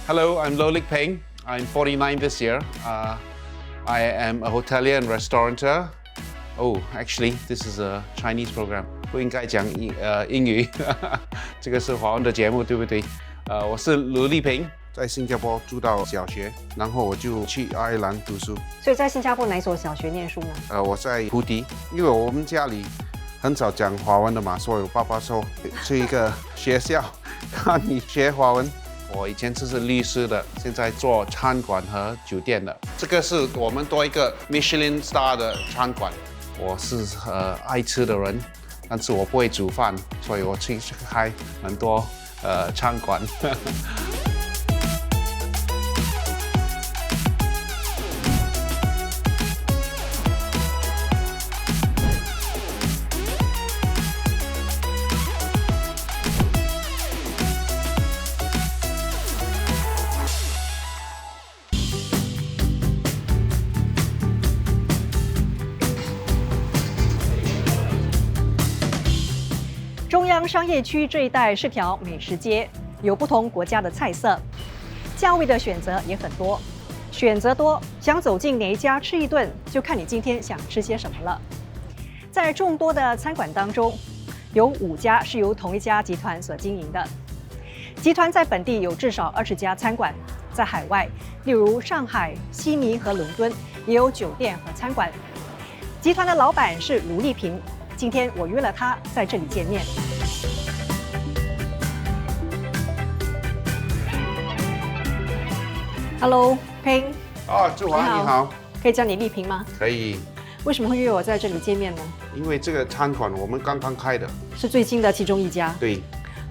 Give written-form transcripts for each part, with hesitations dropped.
Hello, I'm Lo Lik Peng. I'm 49 this year. I am a hotelier and restaurateur. Oh, actually, this is a Chinese program. 不应该讲英语，这个是华文的节目，对不对？我是卢丽萍，在新加坡住到小学，然后我就去爱尔兰读书。所以在新加坡哪所小学念书呢？我在胡迪，因为我们家里很少讲华文的嘛，所以我爸爸说去一个学校让你学华文。我以前是律师的，现在做餐馆和酒店的。这个是我们多一个 Michelin Star 的餐馆。我是爱吃的人，但是我不会煮饭，所以我去开很多餐馆。中央商业区这一带是条美食街，有不同国家的菜色，价位的选择也很多。选择多，想走进哪一家吃一顿，就看你今天想吃些什么了。在众多的餐馆当中，有5家是由同一家集团所经营的。集团在本地有至少20家餐馆，在海外，例如上海、悉尼和伦敦，也有酒店和餐馆。集团的老板是卢丽萍。今天我约了他在这里见面。Hello， Peng。志华你好，可以叫你丽萍吗？可以。为什么会约我在这里见面呢？因为这个餐馆我们刚刚开的，是最新的其中一家。对。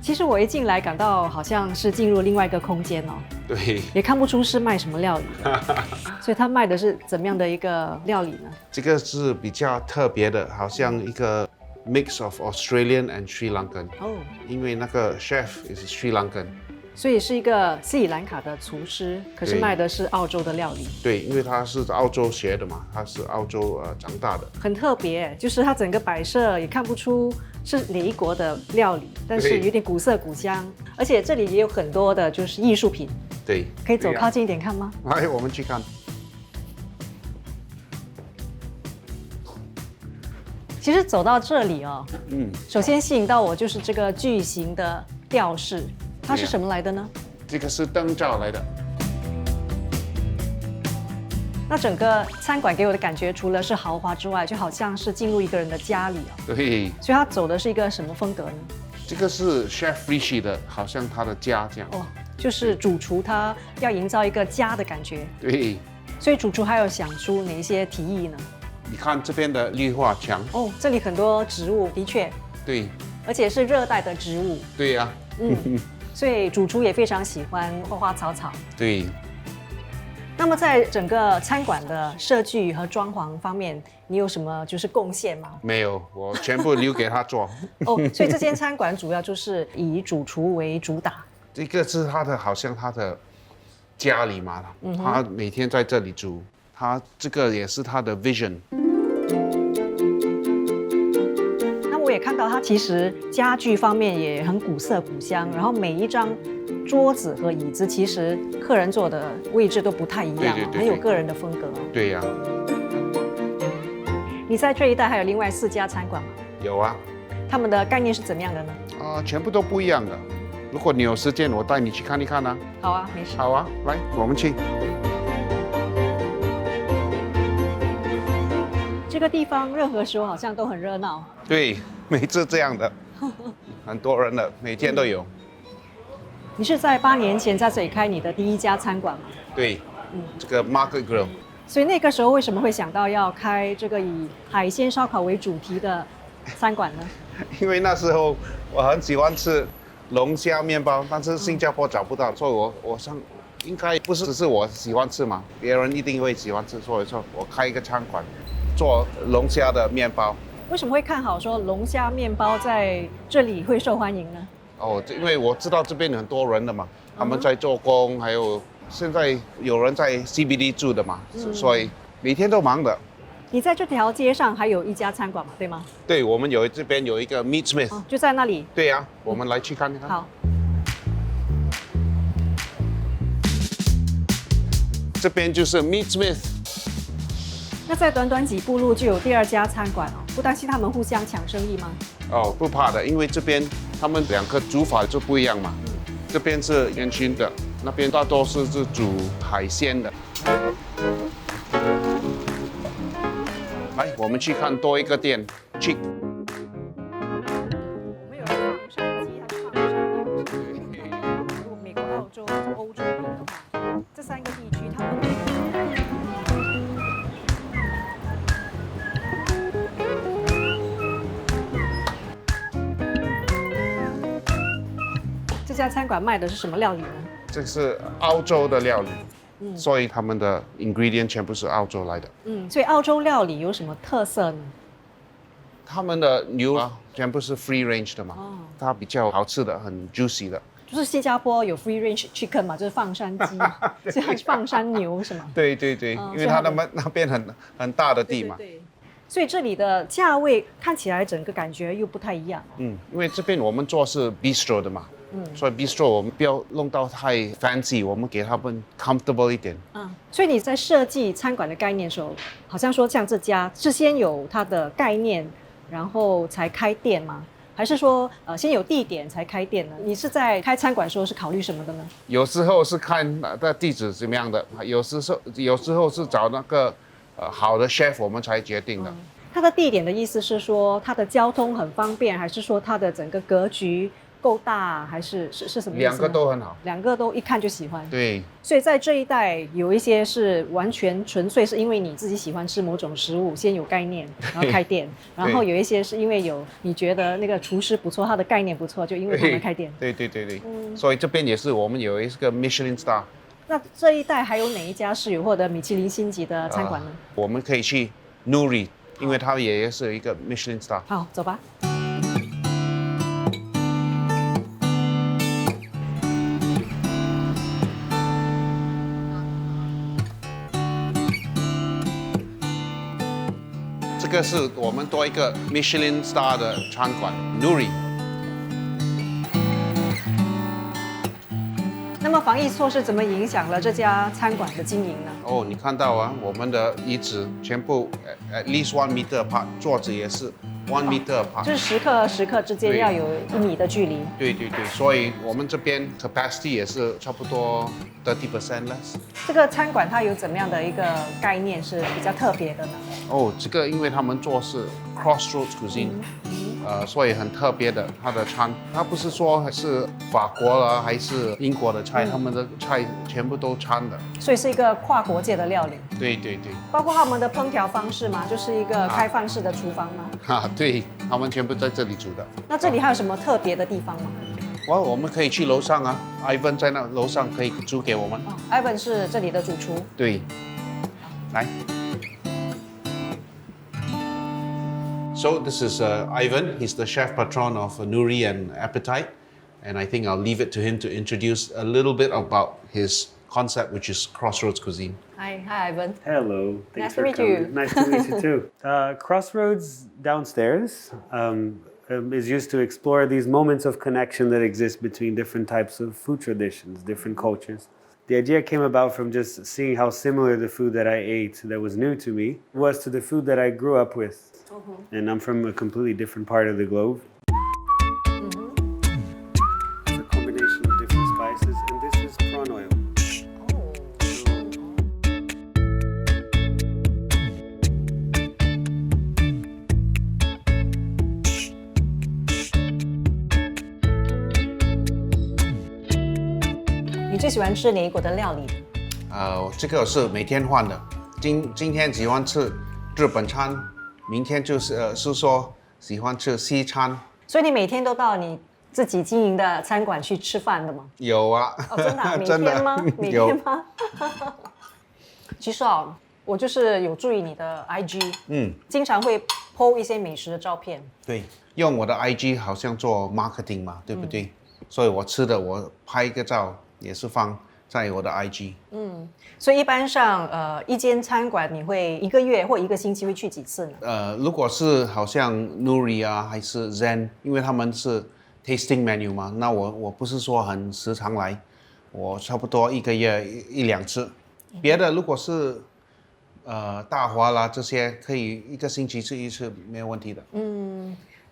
其实我一进来感到好像是进入另外一个空间哦。对。也看不出是卖什么料理，所以他卖的是怎么样的一个料理呢？这个是比较特别的，好像一个 mix of Australian and Sri Lankan。哦。因为那个 chef is Sri Lankan。所以是一个斯里兰卡的厨师，可是卖的是澳洲的料理。对，因为他是澳洲学的嘛，他是澳洲长大的。很特别，就是他整个摆设也看不出是哪一国的料理，但是有点古色古香，而且这里也有很多的就是艺术品。对，可以走靠近一点看吗？来，我们去看。其实走到这里哦，首先吸引到我就是这个巨型的吊饰。它是什么来的呢？这个是灯罩来的。那整个餐馆给我的感觉，除了是豪华之外，就好像是进入一个人的家里哦。对。所以它走的是一个什么风格呢？这个是 Chef Rishi 的，好像他的家这样。哦，就是主厨他要营造一个家的感觉。对。所以主厨还有想出哪一些提议呢？你看这边的绿化墙。哦，这里很多植物，的确。对。而且是热带的植物。对呀。所以主厨也非常喜欢花花草草。对。那么在整个餐馆的设计和装潢方面，你有什么就是贡献吗？没有，我全部留给他做。哦，所以这间餐馆主要就是以主厨为主打。这个是他的，好像他的家里嘛，他每天在这里煮，他这个也是他的 vision。我也看到它其实家具方面也很古色古香，然后每一张桌子和椅子其实客人坐的位置都不太一样，很有个人的风格。对呀。你在这一带还有另外4家餐馆吗？有啊。他们的概念是怎么样的呢？全部都不一样的。如果你有时间，我带你去看一看啊。好啊，没事。好啊，来，我们去。这个地方任何时候好像都很热闹。对。每次这样的，很多人的，每天都有。你是在8年前在这里开你的第1家餐馆吗？对，这个 Market Grill。所以那个时候为什么会想到要开这个以海鲜烧烤为主题的餐馆呢？因为那时候我很喜欢吃龙虾面包，但是新加坡找不到，所以我想应该不是只是我喜欢吃嘛，别人一定会喜欢吃，所以说我开一个餐馆，做龙虾的面包。为什么会看好说龙虾面包在这里会受欢迎呢？哦，因为我知道这边很多人的嘛，他们在做工，还有现在有人在 CBD 住的嘛，所以每天都忙的。你在这条街上还有一家餐馆嘛，对吗？对，我们这边有一个 Meat Smith，就在那里。对呀，我们来去看一看。好。这边就是 Meat Smith。那在短短几步路就有第2家餐馆哦，不担心他们互相抢生意吗？哦，不怕的，因为这边他们2个煮法就不一样嘛。这边是烟熏的，那边大多是煮海鲜的。来，我们去看多一个店，去。我们有放山鸡还是放山牛？如果美国、澳洲、欧洲比的话，这3个地区他们。这家餐馆卖的是什么料理呢？这是澳洲的料理，所以他们的 ingredient 全部是澳洲来的。所以澳洲料理有什么特色呢？他们的牛啊，全部是 free range 的嘛，它比较好吃的，很 juicy 的。就是新加坡有 free range chicken 嘛，就是放山鸡，这样放山牛是吗？对对对，因为它那边很大的地嘛。对。所以这里的价位看起来整个感觉又不太一样。因为这边我们做是 bistro 的嘛，所以 bistro 我们不要弄到太 fancy， 我们给他们 comfortable 一点。所以你在设计餐馆的概念的时候，好像说像这家是先有它的概念，然后才开店吗？还是说先有地点才开店呢？你是在开餐馆的时候是考虑什么的呢？有时候是看的地址怎么样的，有时候是找那个好的 chef 我们才决定的。它的地点的意思是说它的交通很方便，还是说它的整个格局够大，还是什么意思呢？2个都很好，2个都一看就喜欢。对，所以在这一带有一些是完全纯粹是因为你自己喜欢吃某种食物，先有概念，然后开店。然后有一些是因为你觉得那个厨师不错，他的概念不错，就因为他们开店。对。所以这边也是我们有一个 Michelin Star。那这一带还有哪一家是有获得米其林星级的餐馆呢？我们可以去 Nuri， 因为它也是一个 Michelin Star。好，走吧。这个是我们多一个 Michelin Star 的餐馆 Nuri。那么防疫措施怎么影响了这家餐馆的经营呢？哦，你看到啊，我们的椅子全部 at least 1 meter apart， 桌子也是1 meter apart，就是时刻之间要有1米的距离。对，所以我们这边 capacity 也是差不多30% less。这个餐馆它有怎么样的一个概念是比较特别的呢？哦，这个因为他们做是 Crossroads Cuisine，所以很特别的，它的餐，它不是说是法国了还是英国的菜，他们的菜全部都掺的，所以是一个跨国界的料理。对，包括他们的烹调方式嘛，就是一个开放式的厨房吗？对，他们全部在这里煮的。那这里还有什么特别的地方吗？我们可以去楼上啊 ，Ivan 在那楼上可以煮给我们。Ivan 是这里的主厨。对，来。So this is Ivan. He's the chef patron of Nuri and Appetite, and I think I'll leave it to him to introduce a little bit about his concept, which is Crossroads Cuisine. Hi, Ivan. Hello. Nice to meet you. Nice to meet you too. Crossroads downstairs is used to explore these moments of connection that exist between different types of food traditions, different cultures. The idea came about from just seeing how similar the food that I ate that was new to me was to the food that I grew up with. And I'm from a completely different part of the globe. It's a combination of different spices, and this is prawn oil.你最喜欢吃哪一国的料理？这个是每天换的。今天喜欢吃日本餐，明天是说喜欢吃西餐。所以你每天都到你自己经营的餐馆去吃饭的吗？有啊。哦，真的啊？每真的天吗？每天吗？其实我就是有注意你的 IG，经常会 po 一些美食的照片。对，用我的 IG 好像做 marketing 嘛，对不对？所以我吃的我拍一个照也是放在我的 IG。所以一般上，一间餐馆你会1个月或1个星期会去几次呢？如果是好像 Nuri 啊，还是 Zen， 因为他们是 tasting menu 嘛，那我不是说很时常来，我差不多1个月1-2次。别的如果是大华啦这些，可以一个星期吃一次没有问题的。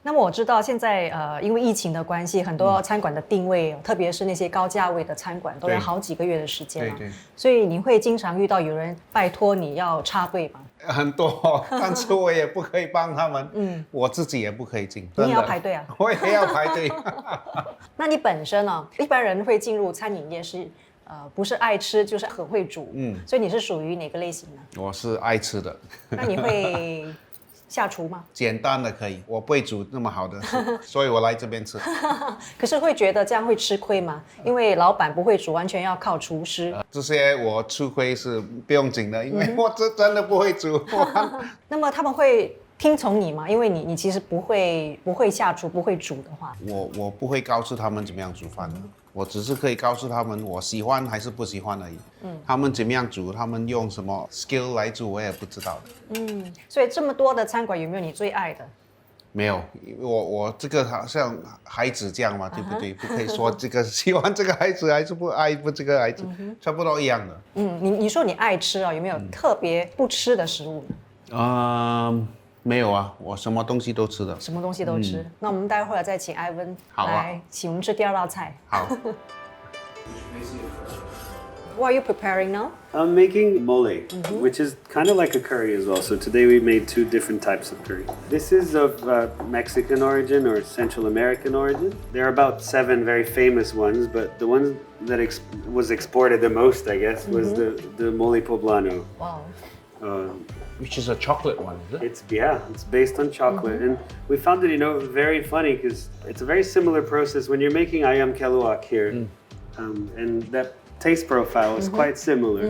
那么我知道现在因为疫情的关系，很多餐馆的定位，特别是那些高价位的餐馆，都要好几个月的时间了。对，所以你会经常遇到有人拜托你要插队吗？很多，但是我也不可以帮他们，我自己也不可以进，你也要排队啊？我也要排队。那你本身呢？一般人会进入餐饮业是不是爱吃就是很会煮，所以你是属于哪个类型呢？我是爱吃的。那你会下厨吗？简单的可以，我不会煮那么好的，所以我来这边吃。可是会觉得这样会吃亏吗？因为老板不会煮，完全要靠厨师。这些我吃亏是不用紧的，因为我真的不会煮。那么他们会听从你吗？因为你其实不会下厨，不会煮的话，我不会告诉他们怎么样煮饭的，我只是可以告诉他们我喜欢还是不喜欢而已。他们怎么样煮，他们用什么 skill 来煮，我也不知道的。所以这么多的餐馆，有没有你最爱的？没有，我这个好像孩子这样嘛，对不对？不可以说这个喜欢这个孩子还是不爱不这个孩子，差不多一样的。你说你爱吃啊，有没有特别不吃的食物呢？没有啊，我什么东西都吃的。什么东西都吃。那我们待会儿再请Ivan来请我们吃第二道菜。好。What are you preparing now? I'm making mole, which is kind of like a curry as well. So today we made two different types of curry. This is of Mexican origin or Central American origin. There are about 7 very famous ones, but the one that was exported the most, I guess, was the mole poblano. Wow. Which is a chocolate one, is it? It's based on chocolate, and we found it, very funny because it's a very similar process when you're making ayam keluak here, and that taste profile is quite similar.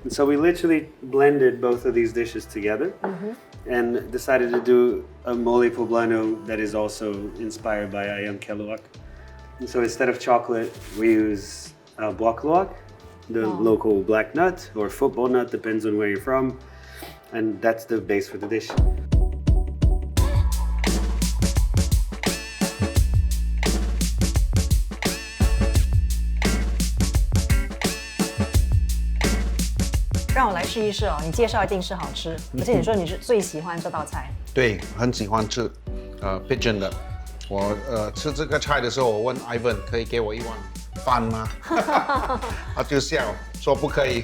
And so we literally blended both of these dishes together and decided to do a mole poblano that is also inspired by ayam keluak. And so instead of chocolate, we use buak luwak, the local black nut or football nut, depends on where you're from. And that's the base for the dish. 让我来试一试哦，你介绍一定是好吃，而且你说你是最喜欢这道菜。对，很喜欢吃pigeon 的。我吃这个菜的时候，我问 Ivan 可以给我1碗饭吗？他就笑说不可以。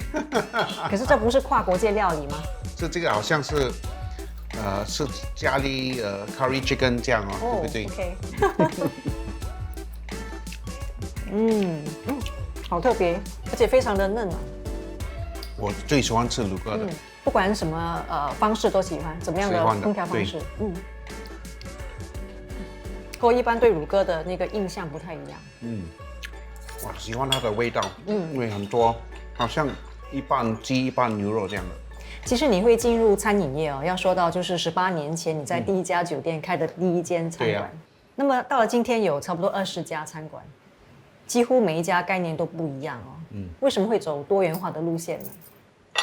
可是这不是跨国界料理吗？这个好像是是咖喱curry chicken 这样对不对 ？OK 好特别，而且非常的嫩啊。我最喜欢吃乳鸽的，不管什么方式都喜欢，怎么样的烹调方式，和我一般对乳鸽的那个印象不太一样。我喜欢它的味道，因为很多好像一半鸡一半牛肉这样的。其实你会进入餐饮业要说到就是18年前你在第一家酒店开的第一间餐馆，那么到了今天有差不多20家餐馆，几乎每一家概念都不一样为什么会走多元化的路线呢？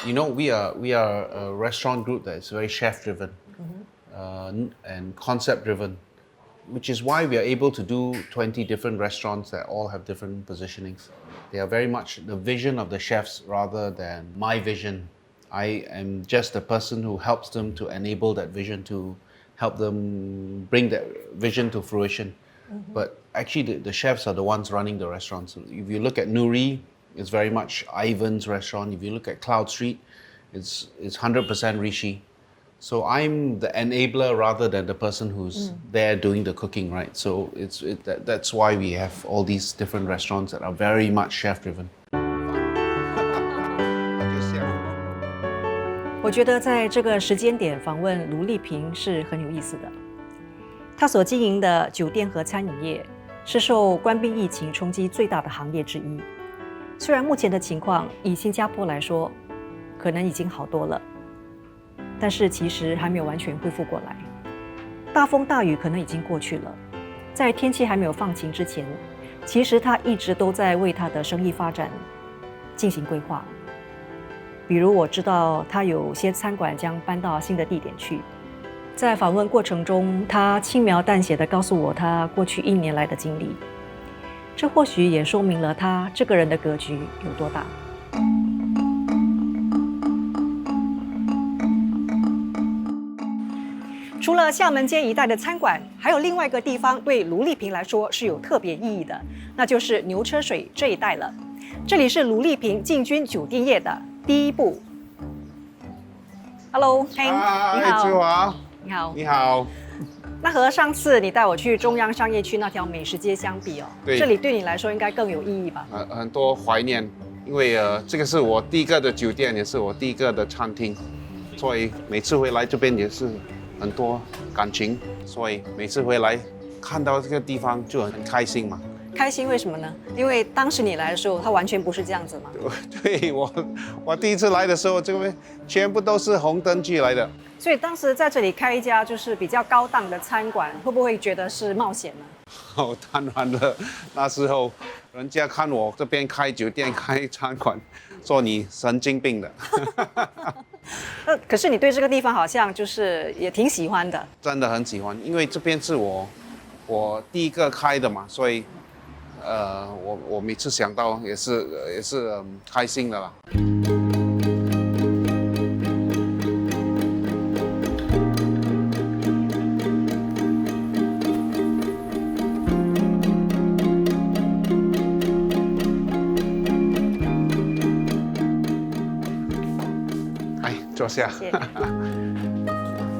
You know, we are a restaurant group that is very chef driven and concept driven, which is why we are able to do 20 different restaurants that all have different positionings. They are very much the vision of the chefs rather than my vision. I am just the person who helps them to enable that vision, to help them bring that vision to fruition. But actually, the chefs are the ones running the restaurants. If you look at Nuri, it's very much Ivan's restaurant. If you look at Cloud Street, it's 100% Rishi. So I'm the enabler rather than the person who's there doing the cooking, right? So that's why we have all these different restaurants that are very much chef driven. 我觉得在这个时间点访问卢丽萍是很有意思的。她所经营的酒店和餐饮业是受冠病疫情冲击最大的行业之一。虽然目前的情况以新加坡来说，可能已经好多了，但是其实还没有完全恢复过来。大风大雨可能已经过去了，在天气还没有放晴之前，其实他一直都在为他的生意发展进行规划。比如我知道他有些餐馆将搬到新的地点去。在访问过程中，他轻描淡写地告诉我他过去1年来的经历，这或许也说明了他这个人的格局有多大。除了厦门街一带的餐馆，还有另外一个地方对卢丽萍来说是有特别意义的，那就是牛车水这一带了。这里是卢丽萍进军酒店业的第一步。Hello， Hank， 你好。志华，你好。你好。那和上次你带我去中央商业区那条美食街相比哦，对，这里对你来说应该更有意义吧？很多怀念，因为这个是我第一个的酒店，也是我第一个的餐厅，所以每次回来这边也是很多感情，所以每次回来看到这个地方就很开心嘛。开心为什么呢？因为当时你来的时候，它完全不是这样子嘛。对，我第一次来的时候，这边全部都是红灯区来的。所以当时在这里开一家就是比较高档的餐馆，会不会觉得是冒险呢？哦，当然了，那时候人家看我这边开酒店、开餐馆，说你神经病的。可是你对这个地方好像就是也挺喜欢的。真的很喜欢，因为这边是我第一个开的嘛，所以我每次想到也是开心的啦。来，坐下。谢谢。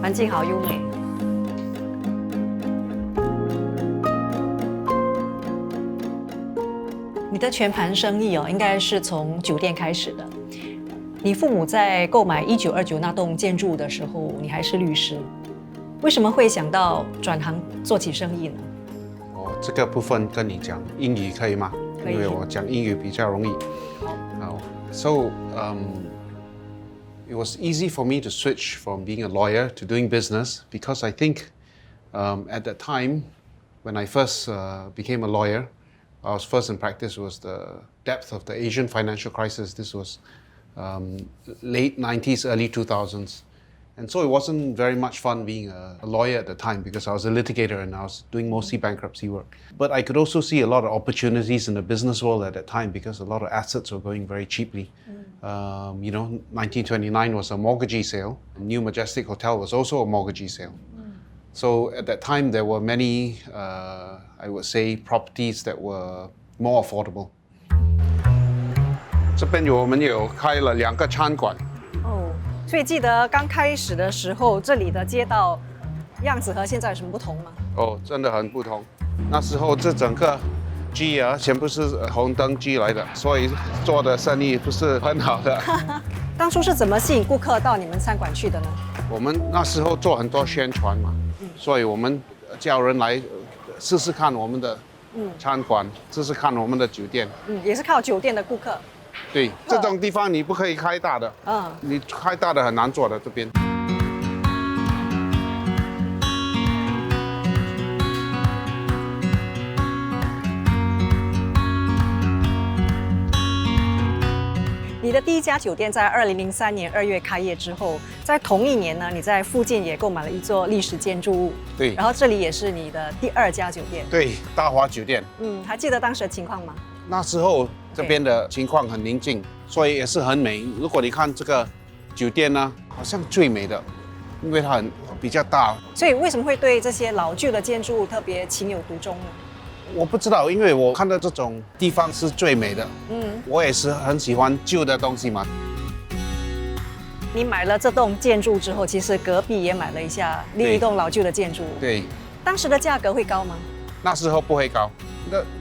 环境好优美。你的全盘生意哦，应该是从酒店开始的。你父母在购买1929那栋建筑物的时候，你还是律师，为什么会想到转行做起生意呢？这个部分跟你讲英语可以吗？可以。因为我讲英语比较容易。好。So it was easy for me to switch from being a lawyer to doing business because I think at that time when I first became a lawyer, I was first in practice was the depth of the Asian financial crisis. This was late 90s, early 2000s. And so it wasn't very much fun being a lawyer at the time because I was a litigator and I was doing mostly bankruptcy work. But I could also see a lot of opportunities in the business world at that time because a lot of assets were going very cheaply. 1929 was a mortgagee sale. New Majestic Hotel was also a mortgagee sale. So at that time, there were many, I would say, properties that were more affordable. 这边我们有开了2个餐馆。哦，所以记得刚开始的时候，这里的街道样子和现在有什么不同吗？哦，真的很不同。那时候这整个区全部是红灯区来的，所以做的生意不是很好的。当初是怎么吸引顾客到你们餐馆去的呢？我们那时候做很多宣传嘛，所以我们叫人来试试看我们的餐馆，试试看我们的酒店。也是靠酒店的顾客。对，这种地方你不可以开大的，你开大的很难做的这边。你的第一家酒店在2003年2月开业之后，在同一年呢，你在附近也购买了一座历史建筑物。对。然后这里也是你的第2家酒店。对，大华酒店。还记得当时的情况吗？那时候这边的情况很宁静，所以也是很美。如果你看这个酒店呢，好像最美的，因为它比较大。所以为什么会对这些老旧的建筑物特别情有独钟呢？我不知道，因为我看到这种地方是最美的。我也是很喜欢旧的东西嘛。你买了这栋建筑之后，其实隔壁也买了一下另一栋老旧的建筑物。对。当时的价格会高吗？那时候不会高，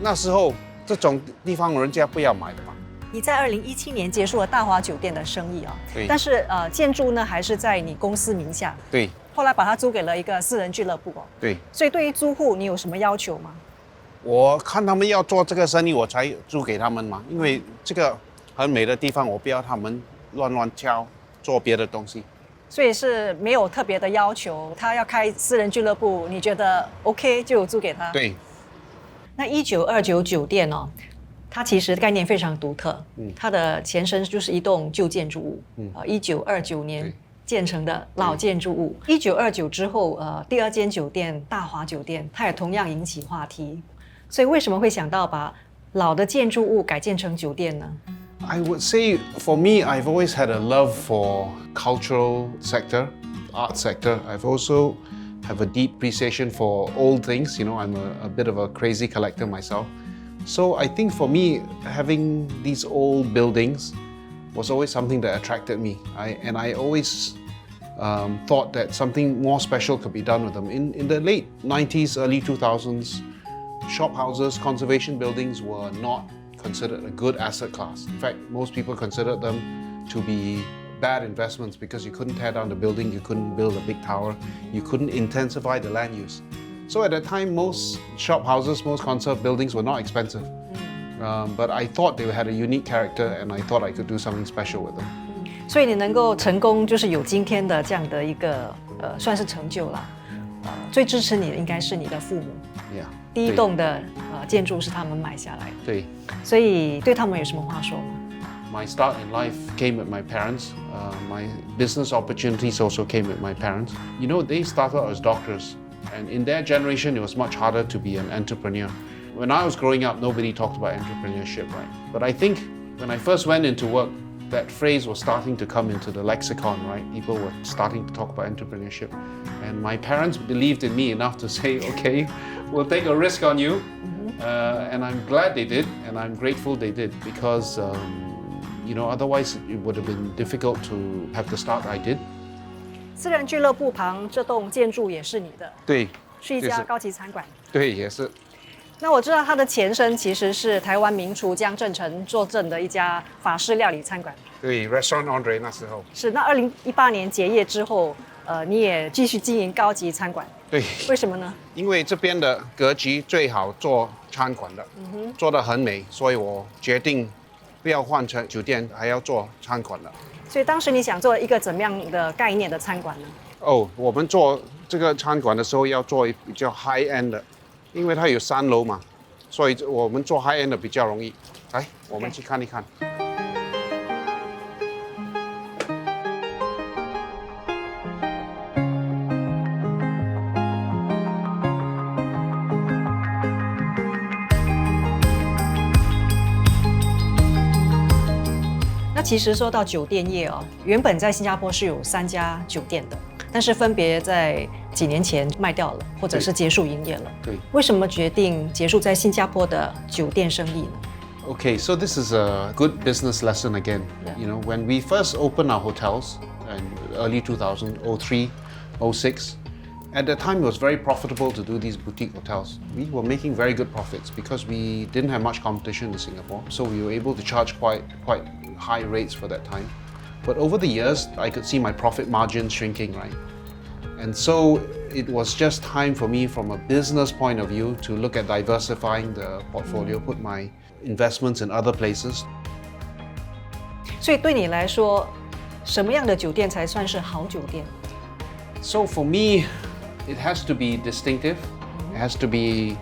那时候这种地方人家不要买的嘛。你在2017年结束了大华酒店的生意啊。对。但是建筑呢还是在你公司名下。对。后来把它租给了一个私人俱乐部哦。对。所以对于租户，你有什么要求吗？我看他们要做这个生意，我才租给他们嘛。因为这个很美的地方，我不要他们乱敲做别的东西。所以是没有特别的要求，他要开私人俱乐部，你觉得 OK 就有租给他？对。那1929酒店哦，它其实概念非常独特。它的前身就是一栋旧建筑物。1929年建成的老建筑物。1929之后，第2间酒店大华酒店，它也同样引起话题。所以为什么会想到把老的建筑物改建成酒店呢？ I would say for me, I've always had a love for cultural sector, art sector. I've also have a deep appreciation for old things. You know, I'm a bit of a crazy collector myself. So I think for me, having these old buildings was always something that attracted me. I always thought that something more special could be done with them. In the late 90s, early 2000s, shop houses, conservation buildings were not considered a good asset class. In fact, most people considered them to be bad investments because you couldn't tear down the building, you couldn't build a big tower, you couldn't intensify the land use. So at that time, most shop houses, most conserved buildings were not expensive. But I thought they had a unique character and I thought I could do something special with them. 所以你能够成功，就是有今天的这样的一个算是成就啦。最支持你的应该是你的父母。Yeah. 第一栋的建筑是他们买下来的。对。所以对他们有什么话说吗？ My start in life came with my parents. My business opportunities also came with my parents. You know, they started out as doctors, and in their generation, it was much harder to be an entrepreneur. When I was growing up, nobody talked about entrepreneurship, right? But I think when I first went into work, that phrase was starting to come into the lexicon, right? People were starting to talk about entrepreneurship. And my parents believed in me enough to say, okay, we'll take a risk on you. And I'm glad they did, and I'm grateful they did, because you know, otherwise it would have been difficult to have the start I did. 私人俱乐部旁这栋建筑也是你的，对，是一家高级餐馆。对，也是。那我知道它的前身其实是台湾名厨江正成坐镇的一家法式料理餐馆。对 ，Restaurant Andre 那时候。是，那2018年结业之后，你也继续经营高级餐馆。对。为什么呢？因为这边的格局最好做餐馆的，做得很美，所以我决定不要换成酒店，还要做餐馆的。所以当时你想做一个怎么样的概念的餐馆呢？哦，我们做这个餐馆的时候要做比较 high end 的，因为它有3楼嘛，所以我们做 high end 的比较容易。来，我们去看一看。其实说到酒店业哦，原本在新加坡是有3家酒店的，但是分别在几年前卖掉了，或者是结束营业了。对。为什么决定结束在新加坡的酒店生意呢？ Okay, so this is a good business lesson again. Yeah. You know, when we first opened our hotels in early 2000, 03, 06, at the time it was very profitable to do these boutique hotels. We were making very good profits because we didn't have much competition in Singapore, so we were able to charge quite high rates for that time. But over the years, I could see my profit margin shrinking, right? And so it was just time for me from a business point of view to look at diversifying the portfolio, put my investments in other places. 所以对你来说，什么样的酒店才算是好酒店？ So for me, it has to be distinctive. It has to be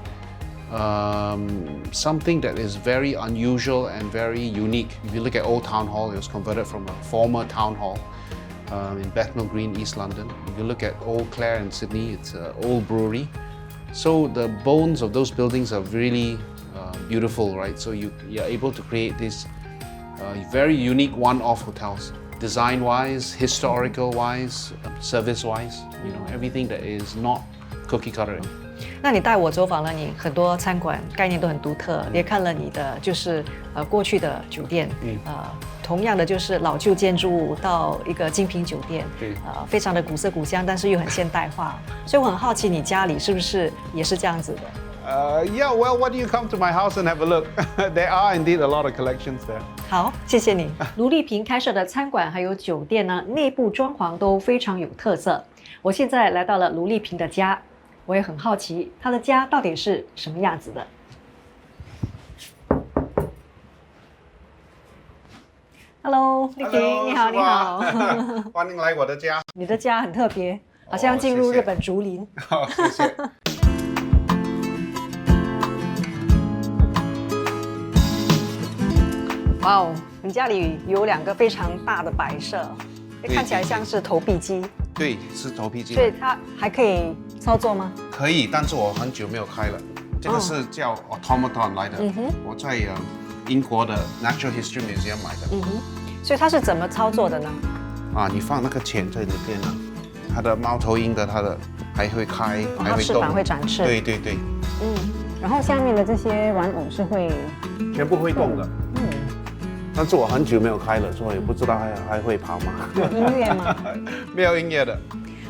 something that is very unusual and very unique. If you look at Old Town Hall, it was converted from a former town hall in Bethnal Green, East London. If you look at Old Clare in Sydney, it's an old brewery. So the bones of those buildings are really beautiful, right? So you're able to create these very unique one-off hotels. Design-wise, historical-wise, service-wise, you know, everything that is not cookie-cutter. 那你带我走访了你很多餐馆，概念都很独特，也看了你的就是过去的酒店，同样的就是老旧建筑物到一个精品酒店，非常的古色古香，但是又很现代化，所以我很好奇你家里是不是也是这样子的？Yeah, well, why don't you come to my house and have a look? There are indeed a lot of collections there. 好，谢谢你。卢丽萍开设的餐馆还有酒店呢，内部装潢都非常有特色。我现在来到了卢丽萍的家。我也很好奇，他的家到底是什么样子的。Hello， 丽萍，你好，你好。欢迎来我的家。你的家很特别，好像进入日本竹林。好，谢谢。哇哦，你家里有2个非常大的摆设，看起来像是投币机。对，是投币机。所以它还可以操作吗？可以，但是我很久没有开了。这个是叫 Automaton 来的，我在英国的 Natural History Museum 买的。所以它是怎么操作的呢？你放那个钱在里边呢，它的猫头鹰的它的还会开，还它会动，翅膀会展翅。对对对，然后下面的这些玩偶是会，全部会动的。但是我很久没有开了，所以不知道还会跑吗？有音乐吗？没有音乐的。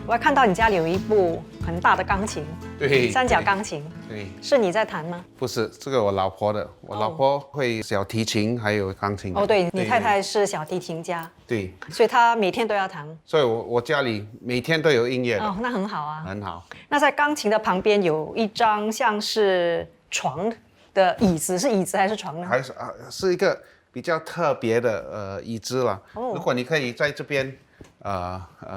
我还看到你家里有一部很大的钢琴，对，三角钢琴，对，是你在弹吗？不是这个我老婆的，我老婆会小提琴还有钢琴的。哦，对你太太是小提琴家，对，所以她每天都要弹。所以我家里每天都有音乐的，哦，那很好啊。很好。那在钢琴的旁边有一张像是床的椅子，是椅子还是床呢？还是是一个比较特别的椅子啦。如果你可以在这边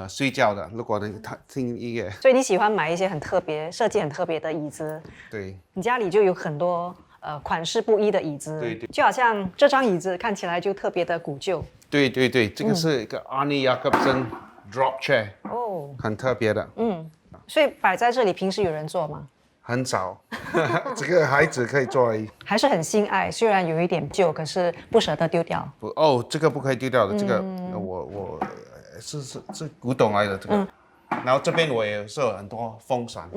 睡觉的，如果你听音乐，所以你喜欢买一些很特别、设计很特别的椅子。对你家里就有很多款式不一的椅子，对对就好像这张椅子看起来就特别的古旧。对对对，这个是一个 Arnie Jacobsen drop chair，哦，很特别的，所以摆在这里，平时有人坐吗？很少，这个孩子可以做而已。还是很心爱，虽然有一点旧，可是不舍得丢掉。这个不可以丢掉的，这个我是古董来的这个。然后这边我也是有很多风扇。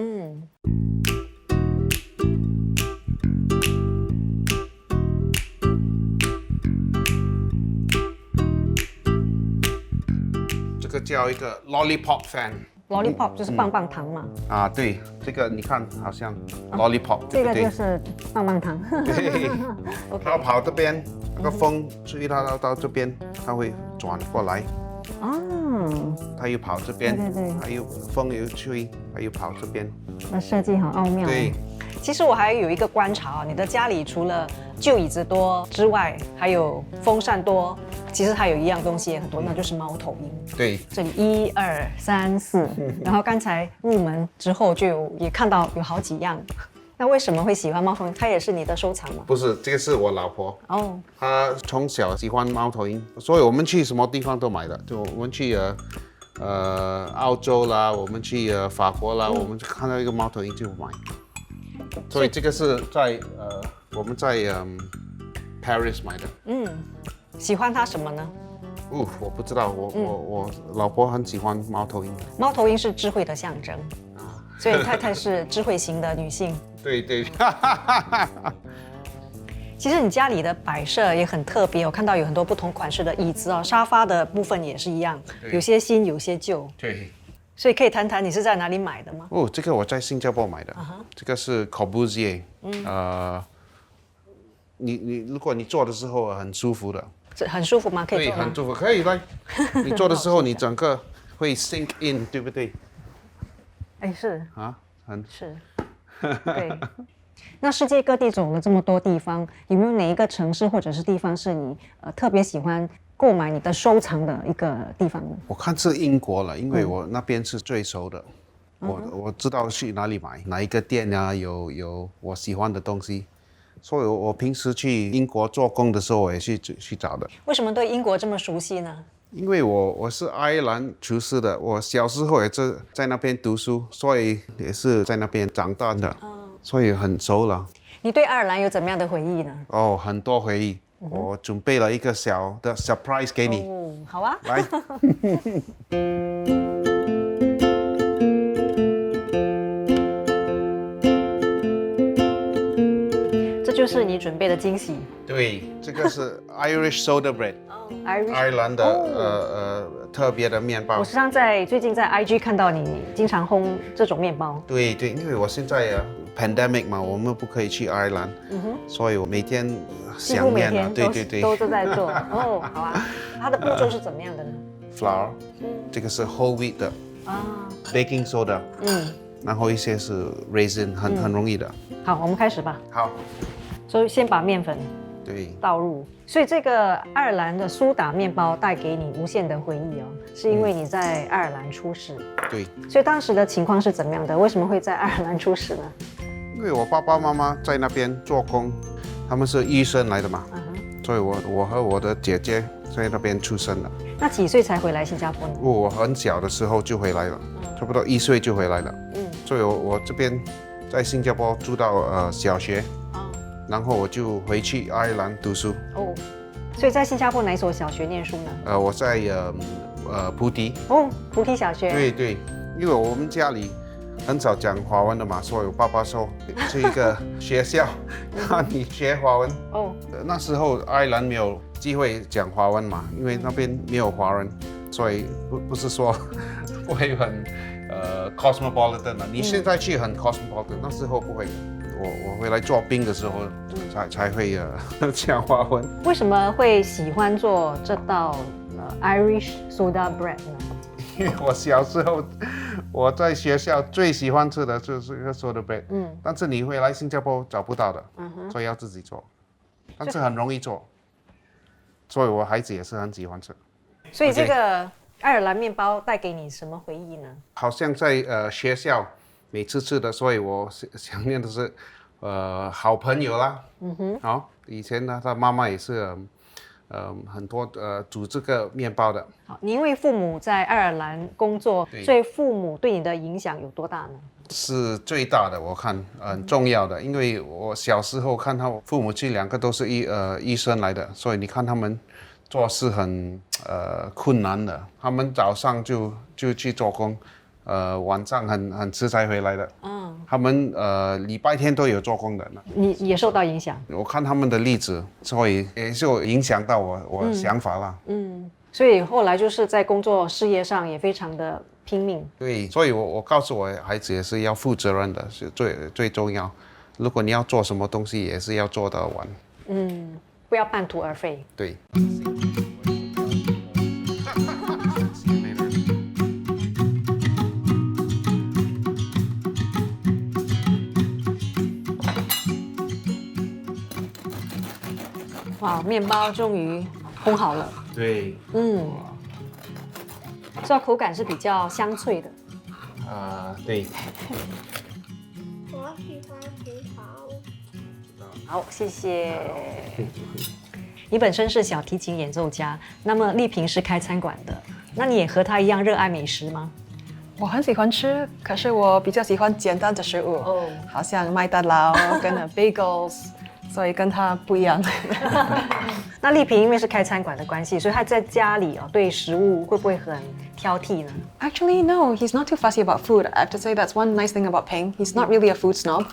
这个叫一个 lollipop fan。Lollipop 就是棒棒糖嘛。对，这个你看好像 lollipop，这个对不对？就是棒棒糖。对，它跑这边，那个风吹它到这边，它会转过来。哦，它又跑这边，对对对还有风又吹，它又跑这边。那设计好奥妙。对，其实我还有一个观察你的家里除了旧椅子多之外，还有风扇多，其实还有一样东西也很多，那就是猫头鹰。对，这里1、2、3、4，然后刚才入门之后就也看到有好几样。那为什么会喜欢猫头鹰？它也是你的收藏吗？不是，这个是我老婆，哦，她从小喜欢猫头鹰，所以我们去什么地方都买的。就我们去澳洲啦，我们去法国啦，我们就看到一个猫头鹰就买。所以这个是在我们在Paris 买的。喜欢它什么呢？我不知道，我老婆很喜欢猫头鹰。猫头鹰是智慧的象征，所以太太是智慧型的女性。对对，其实你家里的摆设也很特别，我看到有很多不同款式的椅子哦，沙发的部分也是一样，对有些新，有些旧。对。所以可以谈谈你是在哪里买的吗？这个我在新加坡买的，这个是 Corbusier，如果你坐的时候很舒服的，这很舒服吗？可以对，坐吗很？舒服，可以来。你坐的时候，你整个会 sink in， 对不对？哎，是是，对。那世界各地走了这么多地方，有没有哪一个城市或者是地方是你特别喜欢购买你的收藏的一个地方呢？我看是英国了，因为我那边是最熟的，我知道去哪里买，哪一个店啊有我喜欢的东西，所以我平时去英国做工的时候，我也去找的。为什么对英国这么熟悉呢？因为我是爱尔兰出世的，我小时候也是在那边读书，所以也是在那边长大的，所以很熟了。你对爱尔兰有怎么样的回忆呢？很多回忆，我准备了一个小的 surprise 给你，好啊。来。这就是你准备的惊喜。对，这个是 Irish soda bread，爱尔兰的特别的面包我。时常最近在 IG 看到你经常烘这种面包。对对，因为我现在pandemic 嘛，我们不可以去爱尔兰，所以我每天几乎每想念了。天对对对都在做。好啊。它的步骤是怎么样的呢？ ，flour，这个是 whole wheat 的，baking soda，然后一些是 raisin，很容易的。好，我们开始吧。好，所以先把面粉对倒入，所以这个爱尔兰的苏打面包带给你无限的回忆哦，是因为你在爱尔兰出世。对，所以当时的情况是怎么样的？为什么会在爱尔兰出世呢？因为我爸爸妈妈在那边做工，他们是医生来的嘛，所以我和我的姐姐在那边出生的。那几岁才回来新加坡呢？我很小的时候就回来了，差不多1岁就回来了。所以我这边在新加坡住到小学，然后我就回去爱尔兰读书。哦，所以在新加坡哪一所小学念书呢？我在菩提。哦，菩提小学。对对，因为我们家里很少讲华文的嘛，所以我爸爸说去一个学校让你学华文。哦，那时候爱尔兰没有机会讲华文嘛，因为那边没有华人，所以不是说不会很cosmopolitan 的。你现在去很 cosmopolitan，那时候不会。我回来做兵的时候才会讲华文。为什么会喜欢做这道Irish soda bread 呢？因为我小时候我在学校最喜欢吃的就是这个 soda bread，但是你回来新加坡找不到的，所以要自己做，但是很容易做，所以我孩子也是很喜欢吃。所以这个爱尔兰面包带给你什么回忆呢？好像在学校每次吃的，所以我想念的是好朋友啦。好，以前呢，他妈妈也是很多煮这个面包的。好，你因为父母在爱尔兰工作，所以父母对你的影响有多大呢？是最大的，我看很重要的，因为我小时候看他父母亲两个都是医生来的，所以你看他们做事很困难的，他们早上就去做工，晚上很迟才回来的。他们礼拜天都有做工的。你也受到影响？我看他们的例子，所以也就影响到我想法啦。所以后来就是在工作事业上也非常的拼命。对，所以我告诉我孩子也是要负责任的，是最重要。如果你要做什么东西，也是要做得完。不要半途而废。对。哇，面包终于烘好了。对。这道口感是比较香脆的。对。我喜欢葡萄。好，谢谢。你本身是小提琴演奏家，那么丽萍是开餐馆的，那你也和她一样热爱美食吗？我很喜欢吃，可是我比较喜欢简单的食物，好像麦当劳跟bagels， 所以跟他不一样。那丽萍因为是开餐馆的关系，所以她在家里对食物会不会很挑剔呢？ Actually, no, he's not too fussy about food. I have to say that's one nice thing about Ping. He's not really a food snob.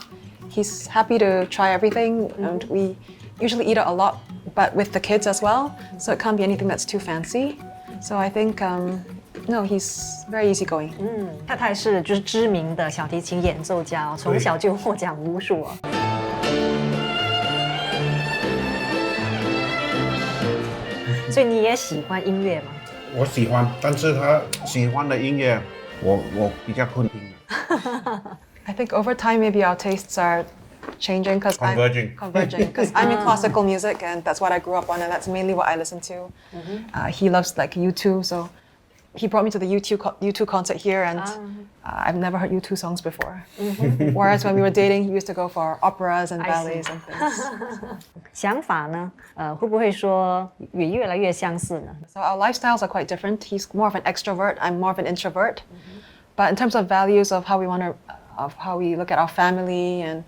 He's happy to try everything, and we usually eat it a lot, but with the kids as well, so it can't be anything that's too fancy. So I think, no, he's very easygoing. 太太是就是知名的小提琴演奏家从小就获奖无数哦。所以你也喜欢音乐吗？我喜欢，但是他喜欢的音乐，我比较困听。I think over time maybe our tastes are changing because Converging. Because I'm in classical music and that's what I grew up on and that's mainly what I listen to. He loves like U2, so he brought me to the U2 concert here and I've never heard U2 songs before. Whereas when we were dating, he used to go for operas and ballets and things. 想法呢？会不会说也越来越相似呢？ So our lifestyles are quite different. He's more of an extrovert. I'm more of an introvert. But in terms of values of how we look at our family and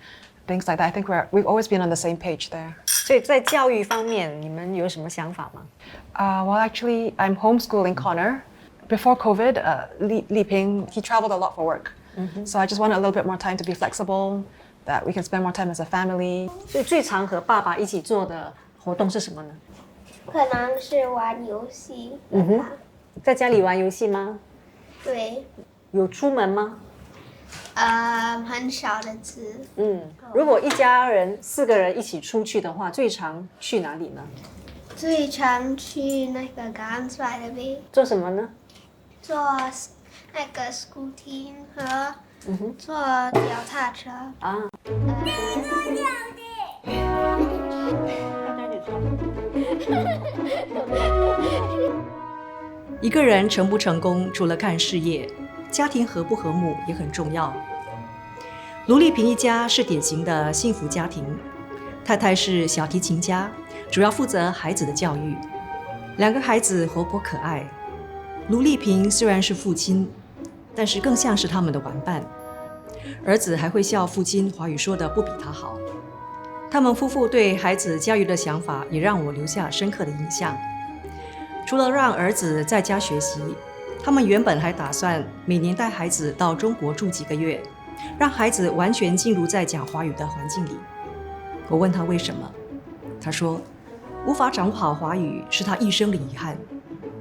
things like that, I think we've always been on the same page there. 所以在教育方面，你们有什么想法吗？ Well, actually, I'm homeschooling Connor. Before COVID, Li Ping, he traveled a lot for work. So I just wanted a little bit more time to be flexible, that we can spend more time as a family. 所以最常和爸爸一起做的活动是什么呢？可能是玩游戏。在家里玩游戏吗？对，有出门吗？很少的次。如果一家人4个人一起出去的话，最常去哪里呢？最常去那个港外的呗，做什么呢？坐那个 scooting 和坐脚踏车。一个人成不成功，除了看事业，家庭和不和睦也很重要。卢丽萍一家是典型的幸福家庭，太太是小提琴家，主要负责孩子的教育。2个孩子活泼可爱。卢丽萍虽然是父亲，但是更像是他们的玩伴。儿子还会笑父亲华语说的不比他好。他们夫妇对孩子教育的想法也让我留下深刻的印象。除了让儿子在家学习，他们原本还打算每年带孩子到中国住几个月，让孩子完全进入在讲华语的环境里。我问他为什么，他说无法掌握好华语是他一生的遗憾，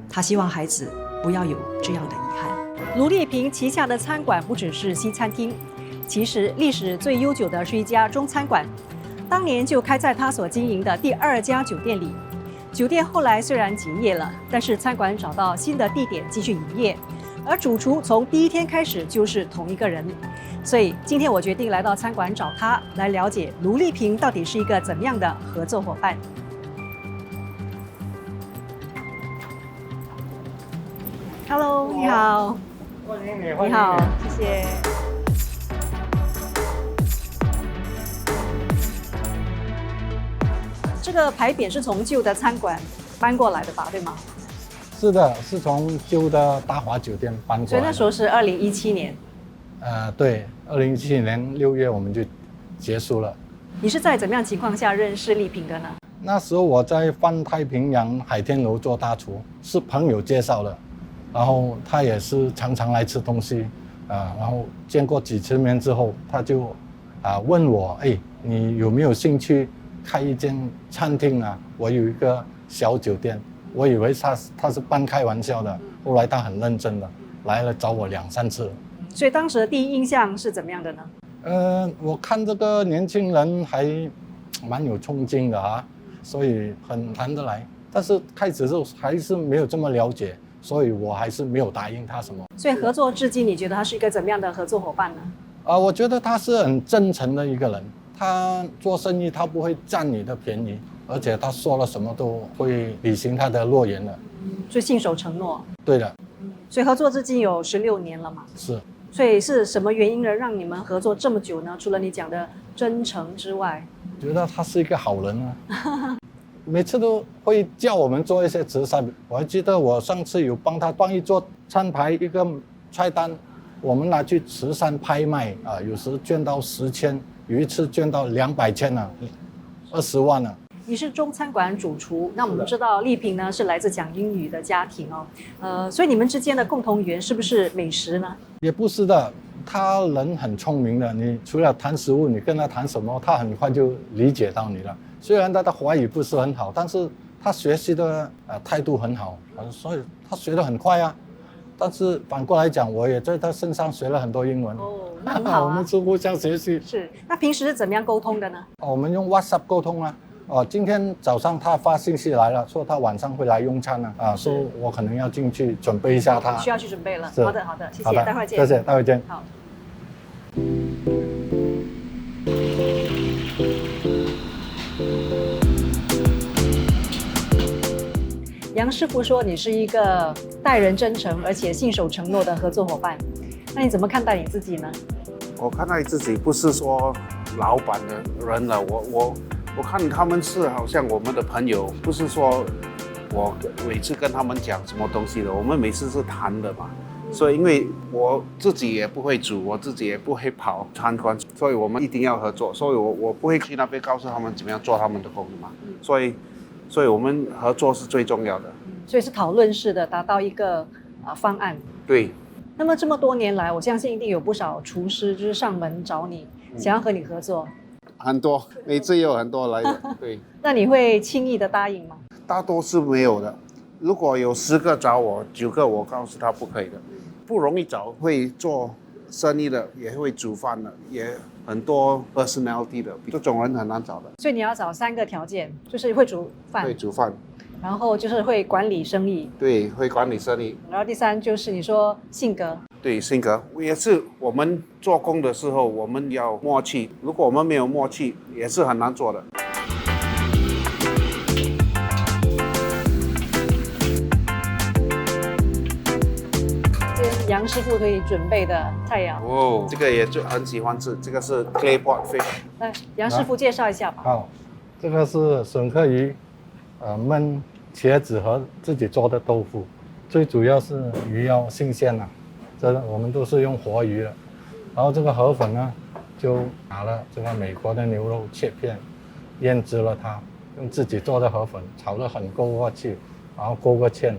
他希望孩子不要有这样的遗憾。卢丽萍旗下的餐馆不只是西餐厅，其实历史最悠久的是一家中餐馆，当年就开在他所经营的第2家酒店里。酒店后来虽然结业了，但是餐馆找到新的地点继续营业，而主厨从第一天开始就是同一个人。所以今天我决定来到餐馆找他，来了解卢丽萍到底是一个怎么样的合作伙伴。Hello， 你好。欢迎你，你好，谢谢。这个牌匾是从旧的餐馆搬过来的吧，对吗？是的，是从旧的大华酒店搬过来的。所以那时候是2017年。对，2017年6月我们就结束了。你是在怎么样情况下认识丽萍的呢？那时候我在泛太平洋海天楼做大厨，是朋友介绍的，然后他也是常常来吃东西，然后见过几次面之后，他就问我，哎，你有没有兴趣开一间餐厅啊？我有一个小酒店。我以为他是半开玩笑的，后来他很认真的来了找我2、3次。所以当时的第一印象是怎么样的呢？我看这个年轻人还蛮有冲劲的啊，所以很谈得来。但是开始的时候还是没有这么了解，所以我还是没有答应他什么。所以合作至今，你觉得他是一个怎么样的合作伙伴呢？我觉得他是很真诚的一个人，他做生意他不会占你的便宜，而且他说了什么都会履行他的诺言的。所以信守承诺。对的。所以合作至今有16年了嘛？是。所以是什么原因呢，让你们合作这么久呢？除了你讲的真诚之外，觉得他是一个好人啊。每次都会叫我们做一些慈善。我还记得我上次有帮他办一桌餐牌，一个菜单，我们拿去慈善拍卖啊，有时捐到10千，有一次捐到200千啊，20万啊。你是中餐馆主厨，那我们知道丽萍呢是来自讲英语的家庭哦，所以你们之间的共同语言是不是美食呢？也不是的，他人很聪明的，你除了谈食物，你跟他谈什么，他很快就理解到你了。虽然他的华语不是很好，但是他学习的态度很好，所以他学得很快啊。但是反过来讲，我也在他身上学了很多英文。哦，那很好啊。我们是互相学习。是，那平时是怎么样沟通的呢？我们用 WhatsApp 沟通啊。今天早上他发信息来了，说他晚上会来用餐了说我可能要进去准备一下他。需要去准备了。好的，好的，谢谢，待会儿见。谢谢，待会儿见。好。杨师傅说你是一个待人真诚而且信守承诺的合作伙伴，那你怎么看待你自己呢？我看待自己不是说老板的人了，我看他们是好像我们的朋友，不是说我每次跟他们讲什么东西的，我们每次是谈的嘛。所以因为我自己也不会煮，我自己也不会跑餐馆，所以我们一定要合作。所以我不会去那边告诉他们怎么样做他们的工的嘛。所以我们合作是最重要的。所以是讨论式的，达到一个方案。对。那么这么多年来，我相信一定有不少厨师就是上门找你，想要和你合作。很多，每次有很多来的，对。那你会轻易的答应吗？大多是没有的。如果有10个找我，9个我告诉他不可以的，不容易找。会做生意的，也会煮饭的，也很多 personality 的，这种人很难找的。所以你要找3个条件，就是会煮饭，会煮饭，然后就是会管理生意，对，会管理生意。然后第3就是你说性格。对，性格也是我们做工的时候，我们要默契。如果我们没有默契，也是很难做的。杨师傅可以准备的菜肴哦，这个也就很喜欢吃，这个是 clay pot fish。来，杨师傅介绍一下吧。好，这个是笋壳鱼，焖茄子和自己做的豆腐。最主要是鱼要新鲜啊，这我们都是用活鱼的。然后这个河粉呢，就拿了这个美国的牛肉切片，腌制了它，用自己做的河粉炒得很够过去，然后勾个芡，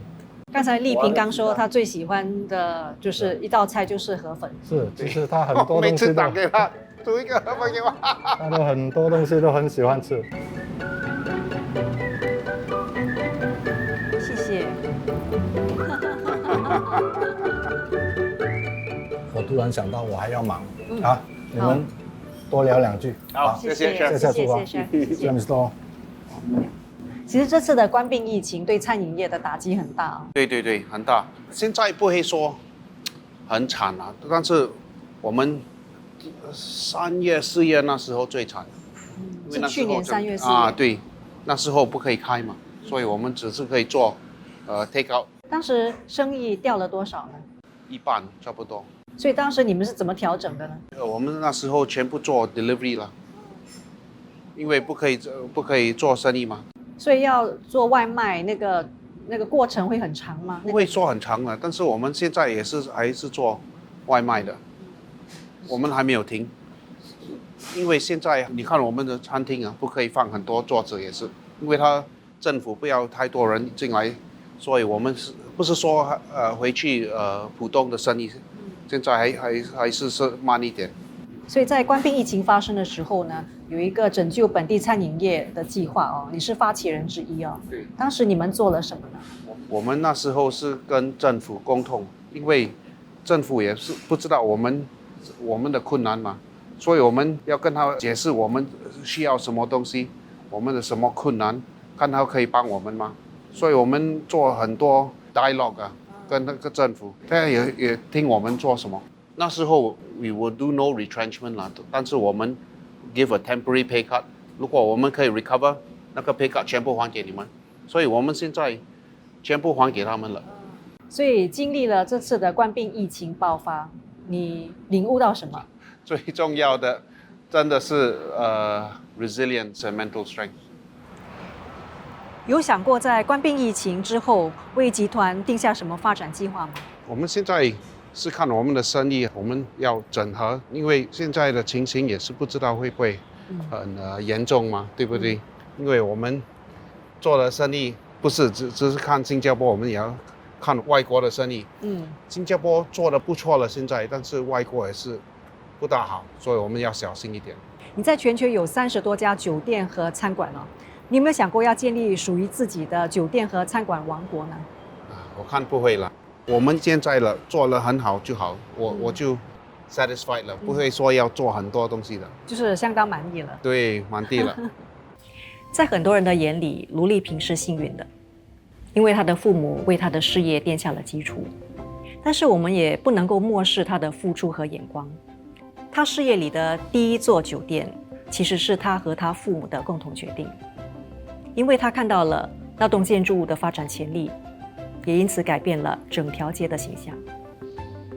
刚才丽萍刚说她最喜欢的就是一道菜就是河粉。是，其实他很我每次多东西都，打给他，煮一个河粉给我。他都很多东西都很喜欢吃。谢谢。我突然想到，我还要忙啊，你们多聊两句。好，谢谢，谢谢厨房，谢谢谢 Mr. Lo。其实这次的官病疫情对餐饮业的打击很大啊。对对对，很大。现在不会说很惨啊，但是我们3月4月那时候最惨，因为那时候是去年3月4月啊，对，那时候不可以开嘛，所以我们只是可以做take out 当时生意掉了多少呢？一半差不多。所以当时你们是怎么调整的呢？我们那时候全部做 delivery 了，因为不可以做生意嘛，所以要做外卖，那个过程会很长吗？不会说很长了。但是我们现在还是做外卖的，我们还没有停，因为现在你看我们的餐厅啊，不可以放很多桌子，也是因为政府不要太多人进来，所以我们不是说回去普通的生意，现在还是慢一点。所以在官病疫情发生的时候呢，有一个拯救本地餐饮业的计划哦，你是发起人之一哦。对。当时你们做了什么呢？我们那时候是跟政府沟通，因为政府也是不知道我们的困难嘛，所以我们要跟他解释我们需要什么东西，我们的什么困难，看他可以帮我们吗？所以我们做很多 dialogue 啊，跟那个政府，他也听我们做什么。那时候 we will do no retrenchment 啦，但是我们 give a temporary pay cut， 如果我们可以 recover 那个 pay cut 全部还给你们，所以我们现在全部还给他们了。所以经历了这次的官病疫情爆发，你领悟到什么？最重要的真的是resilience and mental strength。有想过在官病疫情之后为集团定下什么发展计划吗？我们现在是看我们的生意，我们要整合，因为现在的情形也是不知道会不会很严重嘛，对不对？因为我们做的生意不是只是看新加坡，我们也要看外国的生意。新加坡做的不错了现在，但是外国也是不大好，所以我们要小心一点。你在全球有30多家酒店和餐馆哦，你有没有想过要建立属于自己的酒店和餐馆王国呢？我看不会了，我们现在做了很好就好，我就 satisfied 了，不会说要做很多东西的，就是相当满意了。对，满地了。在很多人的眼里，卢丽萍是幸运的，因为她的父母为她的事业奠下了基础。但是我们也不能够漠视她的付出和眼光。她事业里的第一座酒店，其实是她和她父母的共同决定，因为她看到了那栋建筑物的发展潜力，也因此改变了整条街的形象。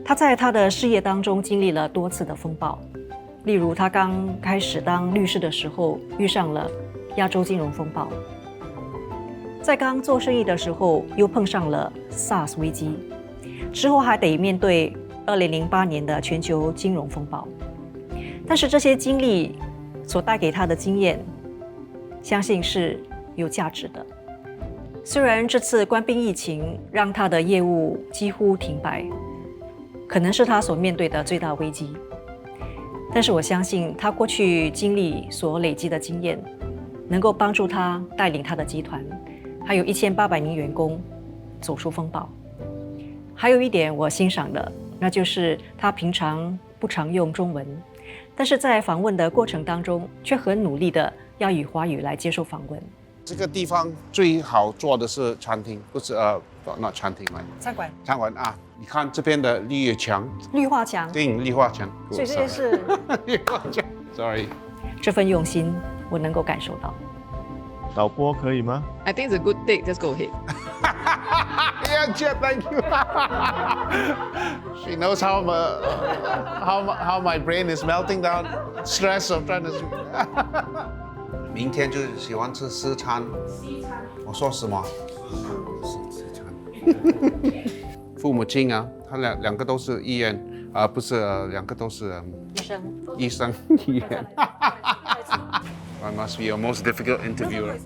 她在她的事业当中经历了多次的风暴，例如她刚开始当律师的时候遇上了亚洲金融风暴，在刚做生意的时候又碰上了 SARS 危机，之后还得面对2008年的全球金融风暴。但是这些经历所带给他的经验，相信是有价值的。虽然这次官兵疫情让他的业务几乎停摆，可能是他所面对的最大危机，但是我相信他过去经历所累积的经验，能够帮助他带领他的集团，还有1800名员工走出风暴。还有一点我欣赏的，那就是他平常不常用中文，但是在访问的过程当中，却很努力的要以华语来接受访问。这个地方最好做的是餐厅，不是not 餐厅嘛，餐馆啊！你看这边的绿墙，绿化墙，对，绿化墙，所以这些是绿化墙。Sorry， 这份用心我能够感受到。导播可以吗 I think it's a good take. Just go ahead. Yeah, Jet, thank you. She knows how my brain is melting down, stress of trying to. 明天就喜欢吃西餐。西餐。我说什么？西餐。父母亲啊，他两个都是医院，不是两个都是医生医院。I must be your most difficult interviewer.